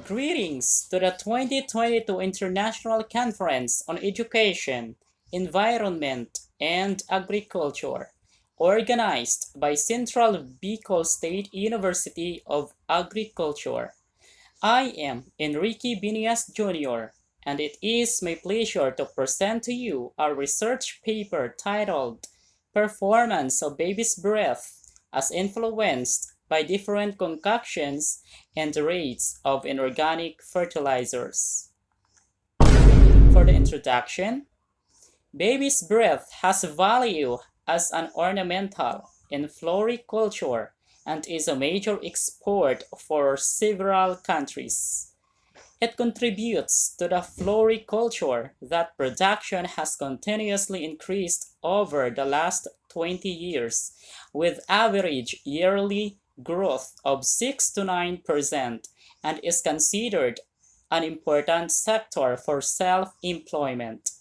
Greetings to the 2022 International Conference on Education, Environment, and Agriculture, organized by Central Bicol State University of Agriculture. I am Enrique Binias Jr., and it is my pleasure to present to you our research paper titled Performance of Baby's Breath as Influenced by Different Concoctions and Rates of Inorganic Fertilizers. For the introduction, baby's breath has value as an ornamental in floriculture and is a major export for several countries. It contributes to the floriculture that production has continuously increased over the last 20 years, with average yearly growth of 6 to 9%, and is considered an important sector for self-employment.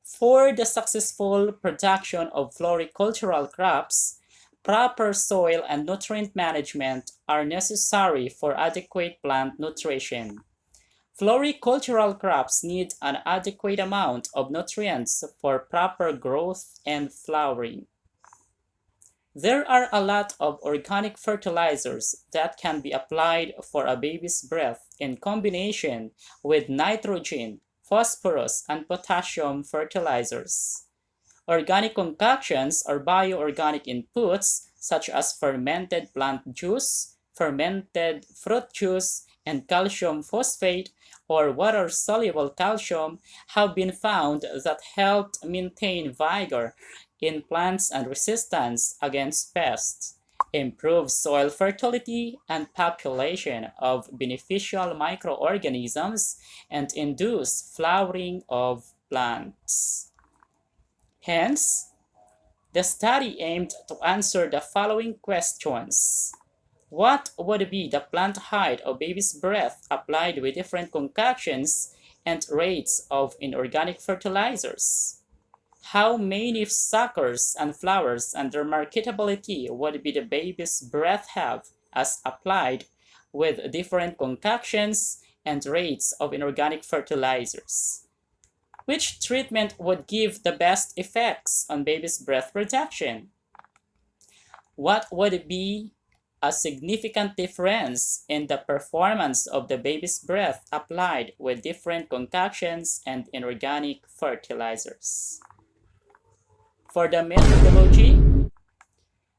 For the successful production of floricultural crops, proper soil and nutrient management are necessary for adequate plant nutrition. Floricultural crops need an adequate amount of nutrients for proper growth and flowering. There are a lot of organic fertilizers that can be applied for a baby's breath in combination with nitrogen, phosphorus, and potassium fertilizers. Organic concoctions or bioorganic inputs such as fermented plant juice, fermented fruit juice, and calcium phosphate or water-soluble calcium have been found that helped maintain vigor in plants and resistance against pests, improve soil fertility and population of beneficial microorganisms, and induce flowering of plants. Hence, the study aimed to answer the following questions. What would be the plant height of baby's breath applied with different concoctions and rates of inorganic fertilizers? How many suckers and flowers and their marketability would be the baby's breath have as applied with different concoctions and rates of inorganic fertilizers? Which treatment would give the best effects on baby's breath production? What would be a significant difference in the performance of the baby's breath applied with different concoctions and inorganic fertilizers? For the methodology,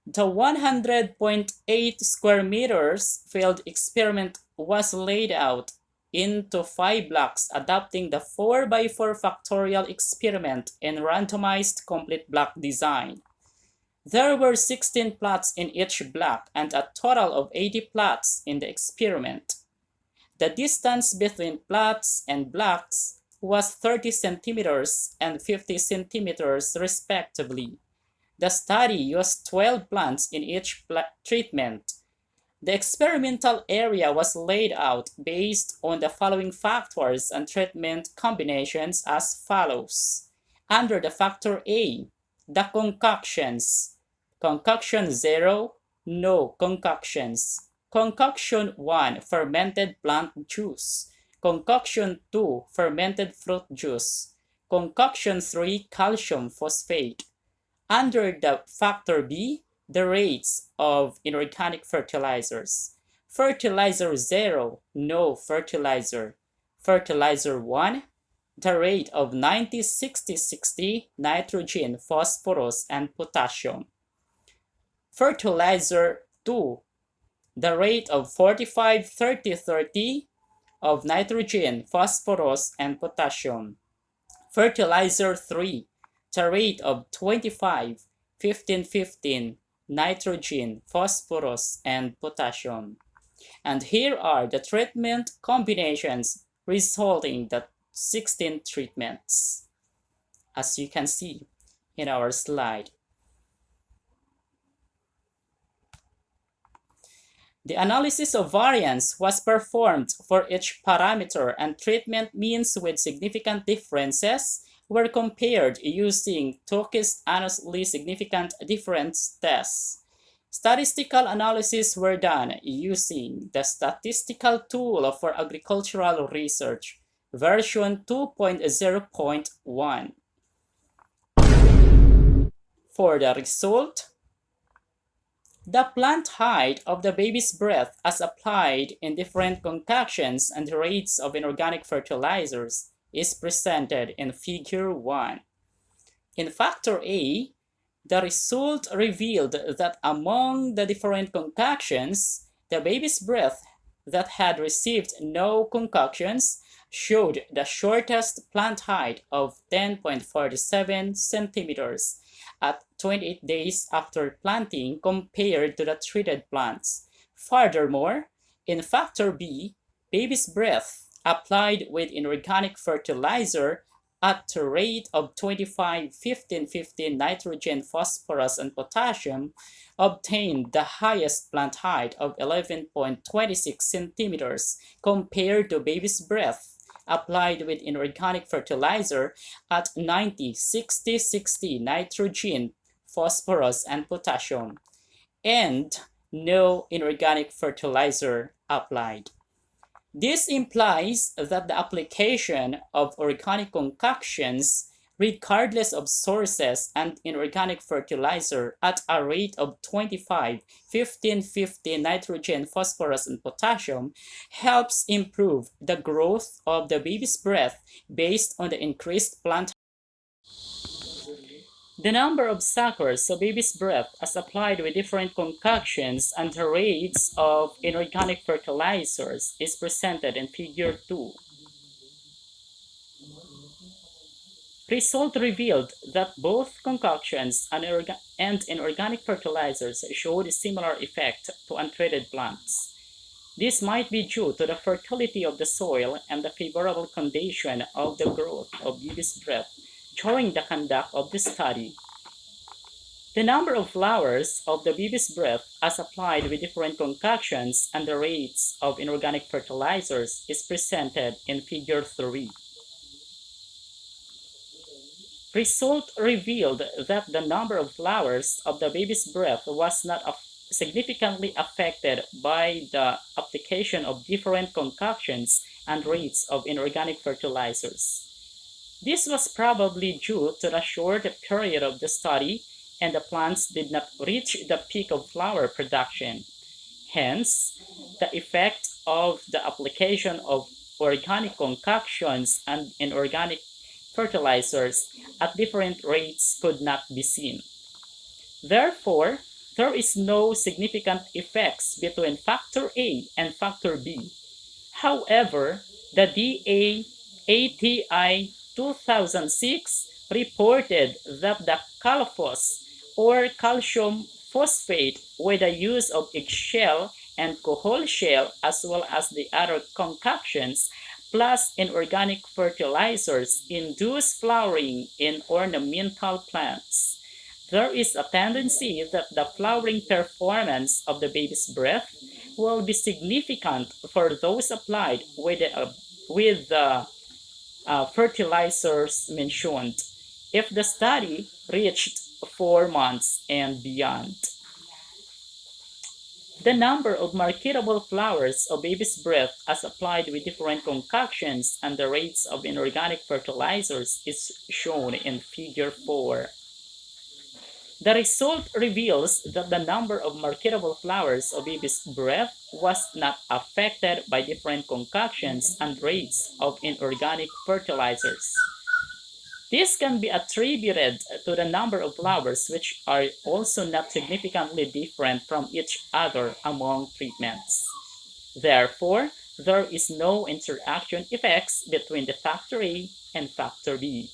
the 100.8 square meters field experiment was laid out into 5 blocks adopting the 4x4 factorial experiment in randomized complete block design. There were 16 plots in each block and a total of 80 plots in the experiment. The distance between plots and blocks was 30 centimeters and 50 centimeters respectively. The study used 12 plants in each treatment. The experimental area was laid out based on the following factors and treatment combinations as follows. Under the factor A, the concoctions. Concoction 0, no concoctions. Concoction 1, fermented plant juice. Concoction 2, fermented fruit juice. Concoction 3, calcium phosphate. Under the factor B, the rates of inorganic fertilizers. Fertilizer 0, no fertilizer. Fertilizer 1, the rate of 90-60-60 nitrogen, phosphorus, and potassium. Fertilizer 2, the rate of 45-30-30 of nitrogen, phosphorus, and potassium. Fertilizer 3, the rate of 25-15-15 nitrogen, phosphorus, and potassium. And here are the treatment combinations resulting the 16 treatments, as you can see in our slide. The analysis of variance was performed for each parameter, and treatment means with significant differences were compared using Tokes honestly significant difference tests. Statistical analysis were done using the Statistical Tool for Agricultural Research, version 2.0.1. For the result, the plant height of the baby's breath as applied in different concoctions and rates of inorganic fertilizers is presented in Figure 1. In Factor A, the result revealed that among the different concoctions, the baby's breath that had received no concoctions showed the shortest plant height of 10.47 centimeters at 28 days after planting compared to the treated plants. Furthermore, in Factor B, baby's breath applied with inorganic fertilizer at the rate of 25-15-15 nitrogen, phosphorus, and potassium obtained the highest plant height of 11.26 centimeters compared to baby's breath applied with inorganic fertilizer at 90-60-60 nitrogen, phosphorus, and potassium, and no inorganic fertilizer applied. This implies that the application of organic concoctions, regardless of sources, and inorganic fertilizer at a rate of 25-15-15 nitrogen, phosphorus, and potassium helps improve the growth of the baby's breath based on the increased plant. The number of suckers of baby's breath as applied with different concoctions and the rates of inorganic fertilizers is presented in Figure 2. Result revealed that both concoctions and inorganic fertilizers showed a similar effect to untreated plants. This might be due to the fertility of the soil and the favorable condition of the growth of baby's breath during the conduct of the study. The number of flowers of the baby's breath as applied with different concoctions and the rates of inorganic fertilizers is presented in Figure 3. Result revealed that the number of flowers of the baby's breath was not significantly affected by the application of different concoctions and rates of inorganic fertilizers. This was probably due to the short period of the study and the plants did not reach the peak of flower production. Hence, the effect of the application of organic concoctions and inorganic fertilizers at different rates could not be seen. Therefore, there is no significant effects between Factor A and Factor B. However, the DA-ATI 2006 reported that the calphos or calcium phosphate with the use of eggshell and cohol shell as well as the other concoctions plus inorganic fertilizers induce flowering in ornamental plants. There is a tendency that the flowering performance of the baby's breath will be significant for those applied with the fertilizers mentioned if the study reached 4 months and beyond. The number of marketable flowers of baby's breath as applied with different concoctions and the rates of inorganic fertilizers is shown in Figure 4. The result reveals that the number of marketable flowers of baby's breath was not affected by different concoctions and rates of inorganic fertilizers. This can be attributed to the number of flowers which are also not significantly different from each other among treatments. Therefore, there is no interaction effects between the Factor A and Factor B.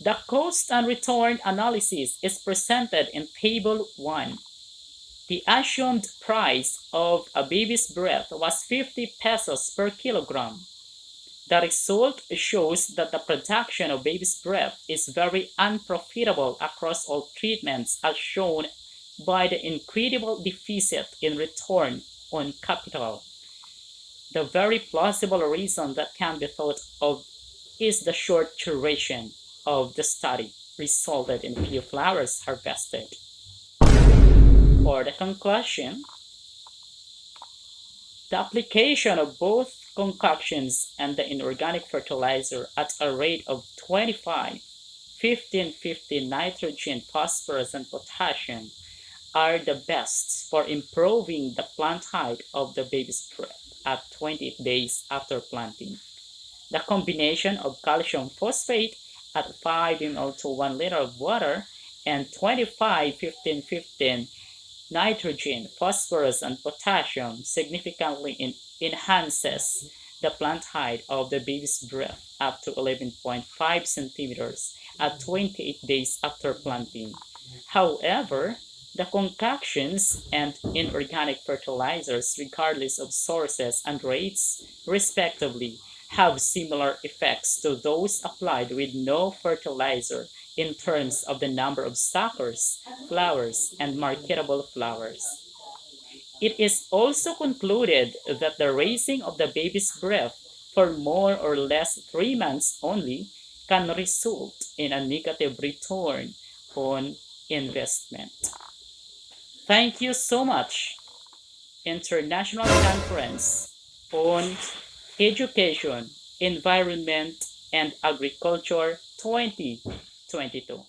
The cost and return analysis is presented in Table 1. The assumed price of a baby's breath was 50 pesos per kilogram. The result shows that the production of baby's breath is very unprofitable across all treatments as shown by the incredible deficit in return on capital. The very plausible reason that can be thought of is the short duration of the study resulted in few flowers harvested. For the conclusion, the application of both concoctions and the inorganic fertilizer at a rate of 25, 15, 15 nitrogen, phosphorus, and potassium are the best for improving the plant height of the baby's breath at 28 days after planting. The combination of calcium phosphate at 5 ml to 1 liter of water and 25, 15, 15 nitrogen, phosphorus, and potassium significantly enhances the plant height of the baby's breath up to 11.5 centimeters at 28 days after planting. However, the concoctions and inorganic fertilizers, regardless of sources and rates, respectively, have similar effects to those applied with no fertilizer in terms of the number of suckers, flowers, and marketable flowers. It is also concluded that the raising of the baby's breath for more or less 3 months only can result in a negative return on investment. Thank you so much. International Conference on Education, Environment, and Agriculture 2022.